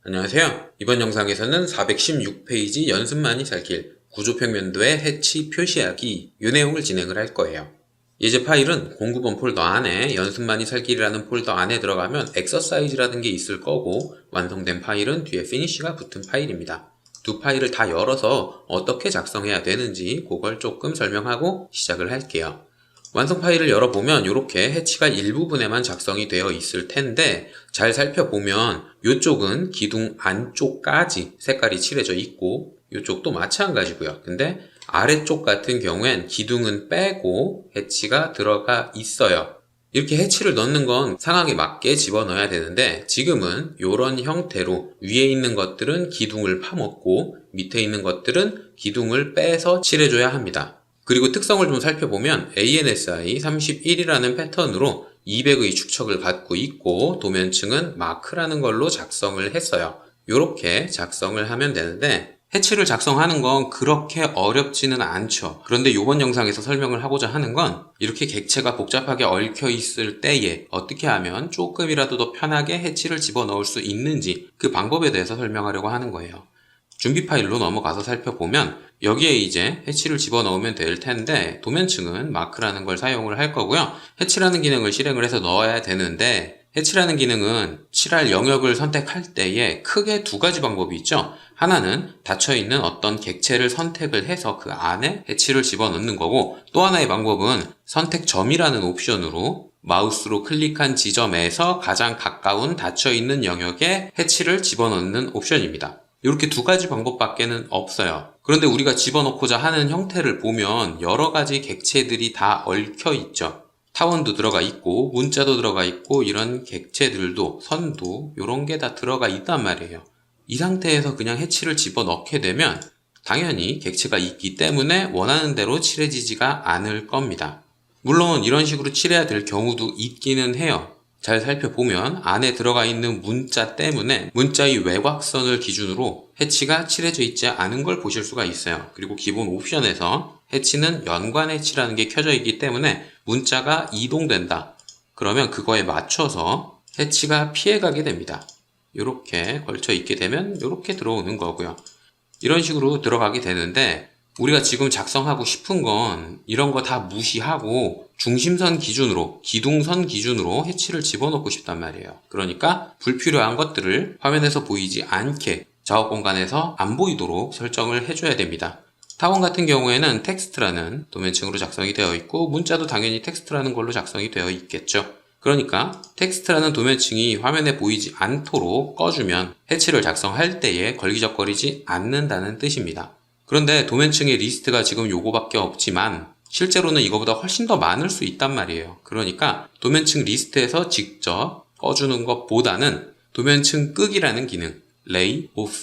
안녕하세요. 이번 영상에서는 416페이지 연습 많이 살길 구조평면도의 해치 표시하기 이 내용을 진행을 할 거예요. 예제 파일은 공구본 폴더 안에 연습 많이 살길이라는 폴더 안에 들어가면 exercise라는 게 있을 거고, 완성된 파일은 뒤에 finish가 붙은 파일입니다. 두 파일을 다 열어서 어떻게 작성해야 되는지 그걸 조금 설명하고 시작을 할게요. 완성 파일을 열어보면 이렇게 해치가 일부분에만 작성이 되어 있을 텐데, 잘 살펴보면 이쪽은 기둥 안쪽까지 색깔이 칠해져 있고 이쪽도 마찬가지고요. 근데 아래쪽 같은 경우엔 기둥은 빼고 해치가 들어가 있어요. 이렇게 해치를 넣는 건 상황에 맞게 집어넣어야 되는데, 지금은 이런 형태로 위에 있는 것들은 기둥을 파먹고 밑에 있는 것들은 기둥을 빼서 칠해줘야 합니다. 그리고 특성을 좀 살펴보면 ANSI 31이라는 패턴으로 200의 축척을 갖고 있고, 도면층은 마크라는 걸로 작성을 했어요. 이렇게 작성을 하면 되는데, 해치를 작성하는 건 그렇게 어렵지는 않죠. 그런데 이번 영상에서 설명을 하고자 하는 건, 이렇게 객체가 복잡하게 얽혀 있을 때에 어떻게 하면 조금이라도 더 편하게 해치를 집어넣을 수 있는지 그 방법에 대해서 설명하려고 하는 거예요. 준비 파일로 넘어가서 살펴보면 여기에 이제 해치를 집어넣으면 될 텐데, 도면층은 마크라는 걸 사용을 할 거고요. 해치라는 기능을 실행을 해서 넣어야 되는데, 해치라는 기능은 칠할 영역을 선택할 때에 크게 두 가지 방법이 있죠. 하나는 닫혀있는 어떤 객체를 선택을 해서 그 안에 해치를 집어넣는 거고, 또 하나의 방법은 선택점이라는 옵션으로 마우스로 클릭한 지점에서 가장 가까운 닫혀있는 영역에 해치를 집어넣는 옵션입니다. 이렇게 두 가지 방법밖에는 없어요. 그런데 우리가 집어넣고자 하는 형태를 보면 여러 가지 객체들이 다 얽혀 있죠. 타원도 들어가 있고 문자도 들어가 있고 이런 객체들도 선도 이런 게 다 들어가 있단 말이에요. 이 상태에서 그냥 해치를 집어넣게 되면 당연히 객체가 있기 때문에 원하는 대로 칠해지지가 않을 겁니다. 물론 이런 식으로 칠해야 될 경우도 있기는 해요. 잘 살펴보면 안에 들어가 있는 문자 때문에 문자의 외곽선을 기준으로 해치가 칠해져 있지 않은 걸 보실 수가 있어요. 그리고 기본 옵션에서 해치는 연관 해치라는 게 켜져 있기 때문에 문자가 이동된다. 그러면 그거에 맞춰서 해치가 피해가게 됩니다. 이렇게 걸쳐 있게 되면 이렇게 들어오는 거고요. 이런 식으로 들어가게 되는데, 우리가 지금 작성하고 싶은 건 이런 거 다 무시하고 중심선 기준으로, 기둥선 기준으로 해치를 집어넣고 싶단 말이에요. 그러니까 불필요한 것들을 화면에서 보이지 않게 작업 공간에서 안 보이도록 설정을 해줘야 됩니다. 타원 같은 경우에는 텍스트라는 도면층으로 작성이 되어 있고, 문자도 당연히 텍스트라는 걸로 작성이 되어 있겠죠. 그러니까 텍스트라는 도면층이 화면에 보이지 않도록 꺼주면 해치를 작성할 때에 걸기적거리지 않는다는 뜻입니다. 그런데 도면층의 리스트가 지금 요거밖에 없지만 실제로는 이거보다 훨씬 더 많을 수 있단 말이에요. 그러니까 도면층 리스트에서 직접 꺼주는 것보다는 도면층 끄기라는 기능, lay off,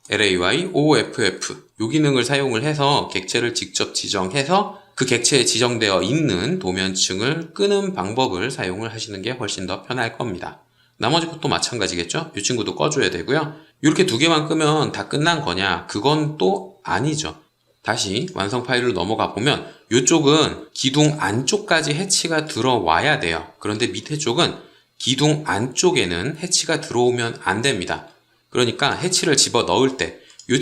LAYOFF 이 기능을 사용을 해서 객체를 직접 지정해서 그 객체에 지정되어 있는 도면층을 끄는 방법을 사용을 하시는 게 훨씬 더 편할 겁니다. 나머지 것도 마찬가지겠죠? 이 친구도 꺼줘야 되고요. 이렇게 두 개만 끄면 다 끝난 거냐? 그건 또 아니죠. 다시 완성 파일로 넘어가 보면 이쪽은 기둥 안쪽까지 해치가 들어와야 돼요. 그런데 밑에 쪽은 기둥 안쪽에는 해치가 들어오면 안 됩니다. 그러니까 해치를 집어 넣을 때 이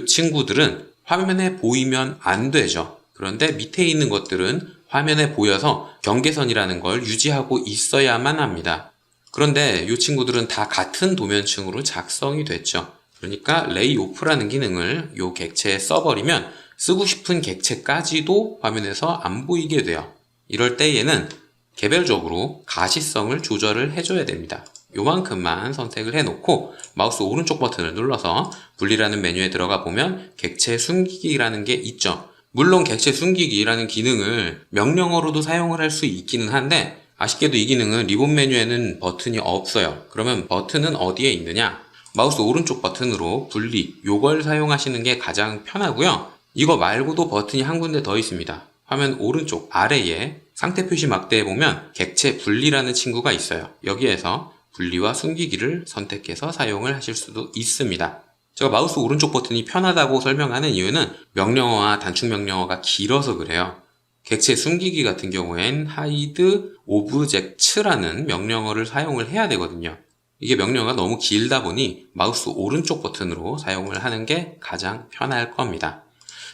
친구들은 화면에 보이면 안 되죠. 그런데 밑에 있는 것들은 화면에 보여서 경계선이라는 걸 유지하고 있어야만 합니다. 그런데 이 친구들은 다 같은 도면층으로 작성이 됐죠. 그러니까 레이 오프라는 기능을 이 객체에 써버리면 쓰고 싶은 객체까지도 화면에서 안 보이게 돼요. 이럴 때에는 개별적으로 가시성을 조절을 해줘야 됩니다. 요만큼만 선택을 해놓고 마우스 오른쪽 버튼을 눌러서 분리라는 메뉴에 들어가 보면 객체 숨기기라는 게 있죠. 물론 객체 숨기기라는 기능을 명령어로도 사용을 할 수 있기는 한데, 아쉽게도 이 기능은 리본 메뉴에는 버튼이 없어요. 그러면 버튼은 어디에 있느냐? 마우스 오른쪽 버튼으로 분리, 요걸 사용하시는 게 가장 편하고요. 이거 말고도 버튼이 한 군데 더 있습니다. 화면 오른쪽 아래에 상태 표시 막대에 보면 객체 분리라는 친구가 있어요. 여기에서 분리와 숨기기를 선택해서 사용을 하실 수도 있습니다. 제가 마우스 오른쪽 버튼이 편하다고 설명하는 이유는 명령어와 단축 명령어가 길어서 그래요. 객체 숨기기 같은 경우엔 hide object라는 명령어를 사용을 해야 되거든요. 이게 명령어가 너무 길다 보니 마우스 오른쪽 버튼으로 사용을 하는 게 가장 편할 겁니다.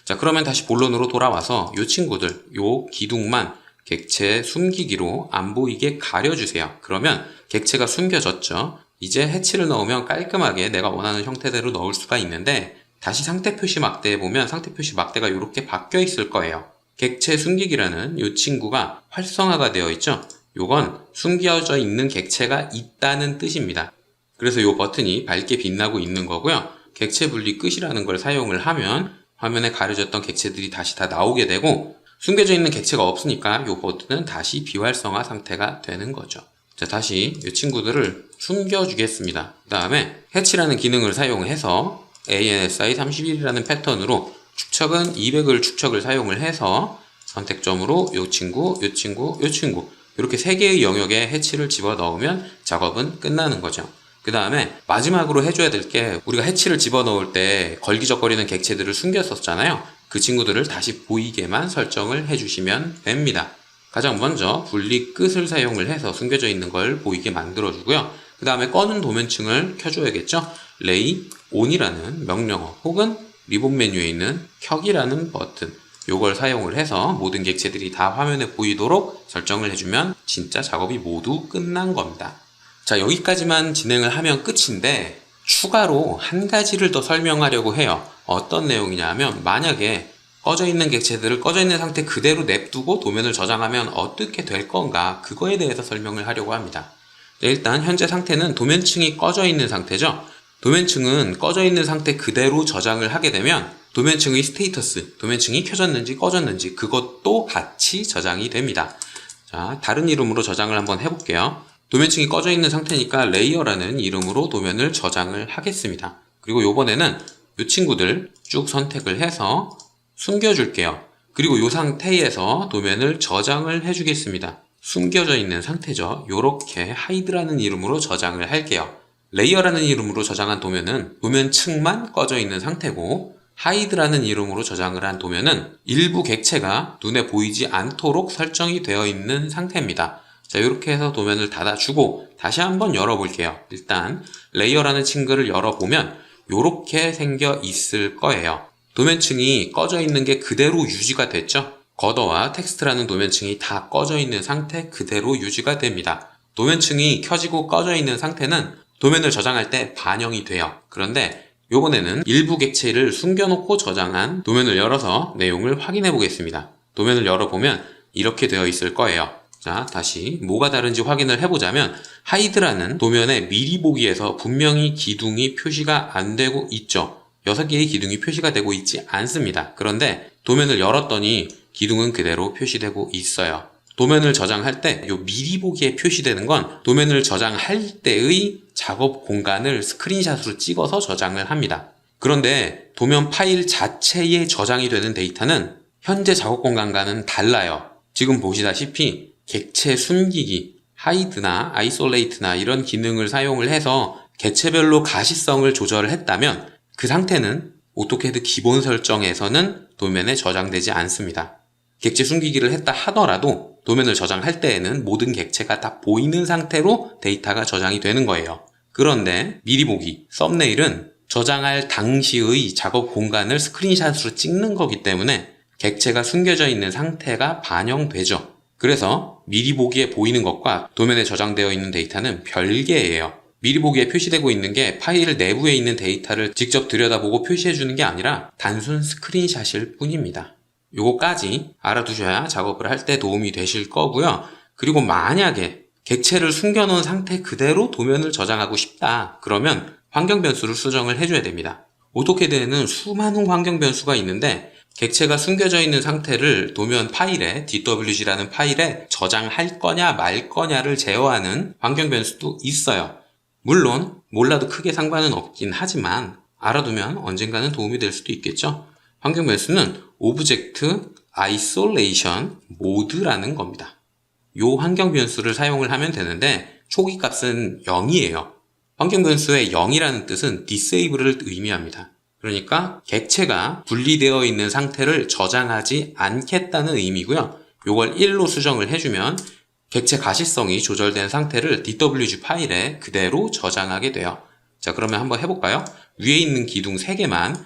자, 그러면 다시 본론으로 돌아와서 이 친구들, 요 기둥만 객체 숨기기로 안 보이게 가려주세요. 그러면 객체가 숨겨졌죠. 이제 해치를 넣으면 깔끔하게 내가 원하는 형태대로 넣을 수가 있는데, 다시 상태 표시 막대에 보면 상태 표시 막대가 이렇게 바뀌어 있을 거예요. 객체 숨기기라는 이 친구가 활성화가 되어 있죠. 요건 숨겨져 있는 객체가 있다는 뜻입니다. 그래서 이 버튼이 밝게 빛나고 있는 거고요. 객체 분리 끝이라는 걸 사용을 하면 화면에 가려졌던 객체들이 다시 다 나오게 되고, 숨겨져 있는 객체가 없으니까 이 버튼은 다시 비활성화 상태가 되는 거죠. 자, 다시 이 친구들을 숨겨주겠습니다. 그 다음에 해치라는 기능을 사용해서 ANSI 31이라는 패턴으로 축척은 200을 축척을 사용을 해서 선택점으로 이 친구, 이 친구, 이 친구 이렇게 3개의 영역에 해치를 집어넣으면 작업은 끝나는 거죠. 그 다음에 마지막으로 해줘야 될 게, 우리가 해치를 집어넣을 때 걸기적거리는 객체들을 숨겼었잖아요. 그 친구들을 다시 보이게만 설정을 해주시면 됩니다. 가장 먼저 분리 끝을 사용을 해서 숨겨져 있는 걸 보이게 만들어주고요. 그 다음에 꺼는 도면층을 켜줘야겠죠. 레이 ON이라는 명령어 혹은 리본 메뉴에 있는 켜기라는 버튼, 요걸 사용을 해서 모든 객체들이 다 화면에 보이도록 설정을 해주면 진짜 작업이 모두 끝난 겁니다. 자, 여기까지만 진행을 하면 끝인데 추가로 한 가지를 더 설명하려고 해요. 어떤 내용이냐 하면, 만약에 꺼져 있는 객체들을 꺼져 있는 상태 그대로 냅두고 도면을 저장하면 어떻게 될 건가, 그거에 대해서 설명을 하려고 합니다. 일단 현재 상태는 도면층이 꺼져 있는 상태죠. 도면층은 꺼져 있는 상태 그대로 저장을 하게 되면 도면층의 스테이터스, 도면층이 켜졌는지 꺼졌는지 그것도 같이 저장이 됩니다. 자, 다른 이름으로 저장을 한번 해볼게요. 도면층이 꺼져 있는 상태니까 레이어라는 이름으로 도면을 저장을 하겠습니다. 그리고 요번에는 이 친구들 쭉 선택을 해서 숨겨줄게요. 그리고 이 상태에서 도면을 저장을 해주겠습니다. 숨겨져 있는 상태죠. 요렇게 하이드라는 이름으로 저장을 할게요. 레이어라는 이름으로 저장한 도면은 도면층만 꺼져 있는 상태고, 하이드라는 이름으로 저장을 한 도면은 일부 객체가 눈에 보이지 않도록 설정이 되어 있는 상태입니다. 자, 이렇게 해서 도면을 닫아주고 다시 한번 열어볼게요. 일단 레이어라는 친구를 열어보면 이렇게 생겨 있을 거예요. 도면층이 꺼져 있는 게 그대로 유지가 됐죠. 거더와 텍스트라는 도면층이 다 꺼져 있는 상태 그대로 유지가 됩니다. 도면층이 켜지고 꺼져 있는 상태는 도면을 저장할 때 반영이 돼요. 그런데 요번에는 일부 객체를 숨겨놓고 저장한 도면을 열어서 내용을 확인해 보겠습니다. 도면을 열어보면 이렇게 되어 있을 거예요. 자, 다시 뭐가 다른지 확인을 해보자면, 하이드라는 도면의 미리 보기에서 분명히 기둥이 표시가 안 되고 있죠. 6개의 기둥이 표시가 되고 있지 않습니다. 그런데 도면을 열었더니 기둥은 그대로 표시되고 있어요. 도면을 저장할 때 요 미리 보기에 표시되는 건 도면을 저장할 때의 작업 공간을 스크린샷으로 찍어서 저장을 합니다. 그런데 도면 파일 자체에 저장이 되는 데이터는 현재 작업 공간과는 달라요. 지금 보시다시피 객체 숨기기, 하이드나 아이솔레이트나 이런 기능을 사용을 해서 객체별로 가시성을 조절을 했다면 그 상태는 오토캐드 기본 설정에서는 도면에 저장되지 않습니다. 객체 숨기기를 했다 하더라도 도면을 저장할 때에는 모든 객체가 다 보이는 상태로 데이터가 저장이 되는 거예요. 그런데 미리 보기, 썸네일은 저장할 당시의 작업 공간을 스크린샷으로 찍는 거기 때문에 객체가 숨겨져 있는 상태가 반영되죠. 그래서 미리 보기에 보이는 것과 도면에 저장되어 있는 데이터는 별개예요. 미리 보기에 표시되고 있는 게 파일 내부에 있는 데이터를 직접 들여다보고 표시해주는 게 아니라 단순 스크린샷일 뿐입니다. 요거까지 알아두셔야 작업을 할 때 도움이 되실 거고요. 그리고 만약에 객체를 숨겨놓은 상태 그대로 도면을 저장하고 싶다, 그러면 환경 변수를 수정을 해줘야 됩니다. 오토캐드에는 수많은 환경 변수가 있는데 객체가 숨겨져 있는 상태를 도면 파일에, DWG라는 파일에 저장할 거냐 말 거냐를 제어하는 환경 변수도 있어요. 물론 몰라도 크게 상관은 없긴 하지만 알아두면 언젠가는 도움이 될 수도 있겠죠. 환경 변수는 오브젝트 아이솔레이션 모드라는 겁니다. 요 환경 변수를 사용을 하면 되는데 초기 값은 0이에요. 환경 변수의 0이라는 뜻은 disable을 의미합니다. 그러니까 객체가 분리되어 있는 상태를 저장하지 않겠다는 의미고요. 요걸 1로 수정을 해주면 객체 가시성이 조절된 상태를 DWG 파일에 그대로 저장하게 돼요. 자, 그러면 한번 해볼까요? 위에 있는 기둥 3개만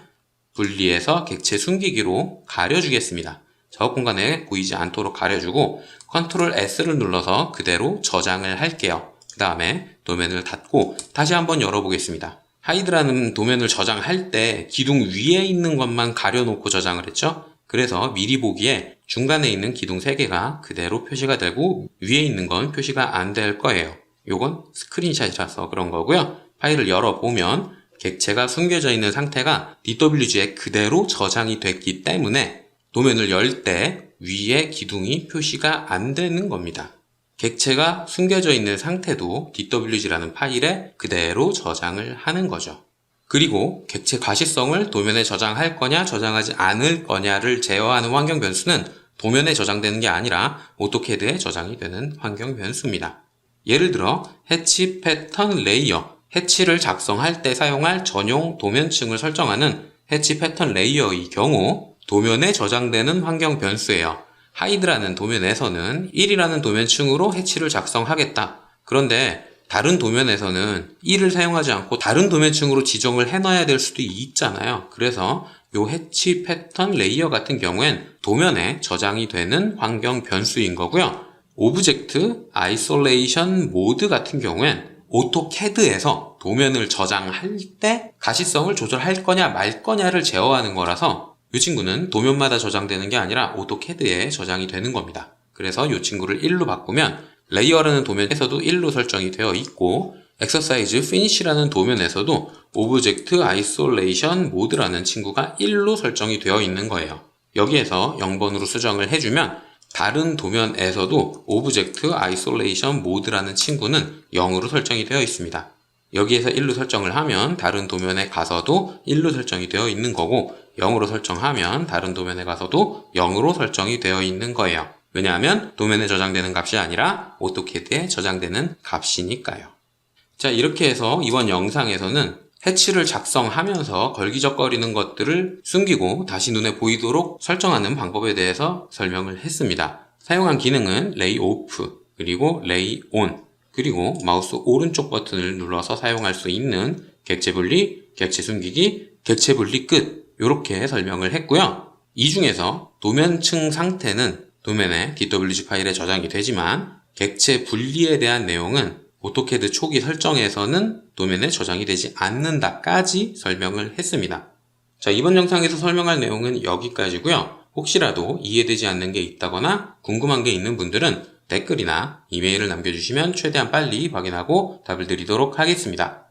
분리해서 객체 숨기기로 가려주겠습니다. 작업 공간에 보이지 않도록 가려주고 Ctrl S를 눌러서 그대로 저장을 할게요. 그 다음에 도면을 닫고 다시 한번 열어보겠습니다. 하이드라는 도면을 저장할 때 기둥 위에 있는 것만 가려놓고 저장을 했죠. 그래서 미리 보기에 중간에 있는 기둥 3개가 그대로 표시가 되고 위에 있는 건 표시가 안 될 거예요. 요건 스크린샷이라서 그런 거고요. 파일을 열어보면 객체가 숨겨져 있는 상태가 DWG에 그대로 저장이 됐기 때문에 도면을 열 때 위에 기둥이 표시가 안 되는 겁니다. 객체가 숨겨져 있는 상태도 DWG라는 파일에 그대로 저장을 하는 거죠. 그리고 객체 가시성을 도면에 저장할 거냐 저장하지 않을 거냐를 제어하는 환경 변수는 도면에 저장되는 게 아니라 오토캐드에 저장이 되는 환경 변수입니다. 예를 들어 해치 패턴 레이어, 해치를 작성할 때 사용할 전용 도면층을 설정하는 해치 패턴 레이어의 경우 도면에 저장되는 환경 변수예요. 하이드라는 도면에서는 1이라는 도면층으로 해치를 작성하겠다. 그런데 다른 도면에서는 1을 사용하지 않고 다른 도면층으로 지정을 해놔야 될 수도 있잖아요. 그래서 요 해치 패턴 레이어 같은 경우엔 도면에 저장이 되는 환경 변수인 거고요. 오브젝트 아이솔레이션 모드 같은 경우엔 오토캐드에서 도면을 저장할 때 가시성을 조절할 거냐 말 거냐를 제어하는 거라서 이 친구는 도면마다 저장되는 게 아니라 오토캐드에 저장이 되는 겁니다. 그래서 이 친구를 1로 바꾸면 레이어라는 도면에서도 1로 설정이 되어 있고 exercise finish라는 도면에서도 오브젝트 아이솔레이션 모드라는 친구가 1로 설정이 되어 있는 거예요. 여기에서 0번으로 수정을 해주면 다른 도면에서도 오브젝트 아이솔레이션 모드라는 친구는 0으로 설정이 되어 있습니다. 여기에서 1로 설정을 하면 다른 도면에 가서도 1로 설정이 되어 있는 거고 0으로 설정하면 다른 도면에 가서도 0으로 설정이 되어 있는 거예요. 왜냐하면 도면에 저장되는 값이 아니라 오토캐드에 저장되는 값이니까요. 자, 이렇게 해서 이번 영상에서는 해치를 작성하면서 걸기적거리는 것들을 숨기고 다시 눈에 보이도록 설정하는 방법에 대해서 설명을 했습니다. 사용한 기능은 레이 오프, 그리고 레이 온, 그리고 마우스 오른쪽 버튼을 눌러서 사용할 수 있는 객체 분리, 객체 숨기기, 객체 분리 끝 이렇게 설명을 했고요. 이 중에서 도면층 상태는 도면의 DWG 파일에 저장이 되지만 객체 분리에 대한 내용은 오토캐드 초기 설정에서는 도면에 저장이 되지 않는다까지 설명을 했습니다. 자, 이번 영상에서 설명할 내용은 여기까지고요. 혹시라도 이해되지 않는 게 있다거나 궁금한 게 있는 분들은 댓글이나 이메일을 남겨주시면 최대한 빨리 확인하고 답을 드리도록 하겠습니다.